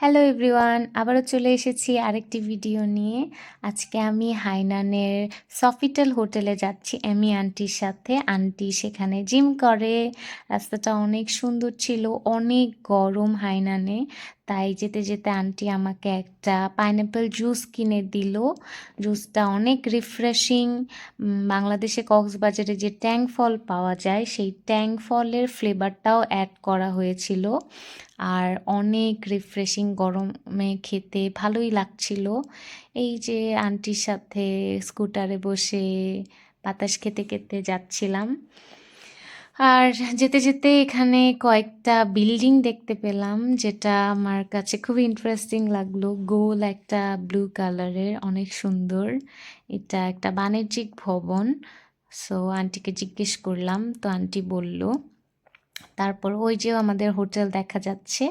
Hello everyone, আবারও চলে এসেছি আরেকটি ভিডিও নিয়ে। আজকে আমি হাইনানের সফিটেল হোটেলে যাচ্ছি এমি আন্টির সাথে। আন্টি সেখানে জিম করে। রাস্তাটা অনেক সুন্দর ছিল, অনেক গরম হাইনানে। তাই যেতে যেতে আন্টি আমাকে একটা পাইনাপেল জুস কিনে দিল। জুসটা অনেক রিফ্রেশিং। বাংলাদেশে কক্সবাজারে যে ট্যাং ফল পাওয়া যায় সেই ট্যাং ফলের ফ্লেভারটাও অ্যাড করা হয়েছিল। আর অনেক রিফ্রেশিং, গরমে খেতে ভালোই লাগছিল। এই যে আন্টির সাথে স্কুটারে বসে বাতাস খেতে খেতে যাচ্ছিলাম। আর যেতে যেতে এখানে কয়েকটা বিল্ডিং দেখতে পেলাম, যেটা আমার কাছে খুব ইন্টারেস্টিং লাগলো। গোল একটা ব্লু কালারের, অনেক সুন্দর। এটা একটা বাণিজ্যিক ভবন। সো আন্টিকে জিজ্ঞেস করলাম, তো আন্টি বলল। তারপর ওই যে আমাদের হোটেল দেখা যাচ্ছে,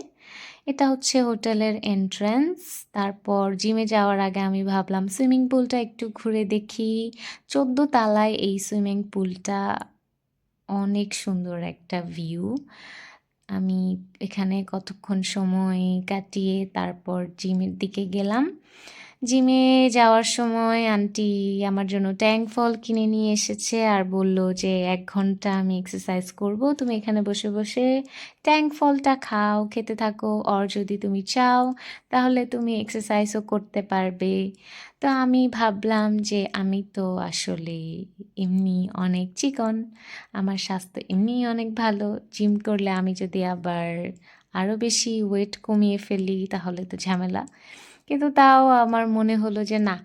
এটা হচ্ছে হোটেলের এন্ট্রান্স। তারপর জিমে যাওয়ার আগে আমি ভাবলাম সুইমিং পুলটা একটু ঘুরে দেখি। 14 তলায় এই সুইমিং পুলটা, অনেক সুন্দর একটা ভিউ। আমি এখানে কতক্ষণ সময় কাটিয়ে তারপর জিমের দিকে গেলাম। জিমে যাওয়ার সময় আন্টি আমার জন্য ট্যাং ফল কিনে নিয়ে এসেছে আর বলল যে 1 ঘন্টা আমি এক্সারসাইজ করব, তুমি এখানে বসে বসে ট্যাং ফলটা খাও, খেতে থাকো। আর যদি তুমি চাও তাহলে তুমি এক্সারসাইজও করতে পারবে। তো আমি ভাবলাম যে আমি তো আসলে এমনি অনেক চিকন, আমার স্বাস্থ্য এমনিই অনেক ভালো। জিম করলে আমি যদি আবার আরও বেশি ওয়েট কমিয়ে ফেলি তাহলে তো ঝামেলা। কিন্তু তাও আমার মনে হলো যে না,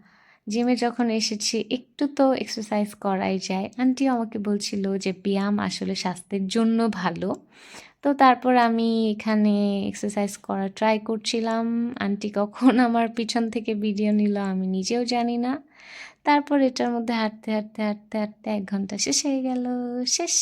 জিমে যখন এসেছি একটু তো এক্সারসাইজ করাই যায়। আন্টিও আমাকে বলছিল যে ব্যায়াম আসলে স্বাস্থ্যের জন্য ভালো। তো তারপর আমি এখানে এক্সারসাইজ করা ট্রাই করছিলাম। আন্টি কখন আমার পিছন থেকে ভিডিও নিল আমি নিজেও জানি না। তারপর এটার মধ্যে হাঁটতে হাঁটতে হাঁটতে হাঁটতে 1 ঘন্টা শেষ হয়ে গেল। শেষ।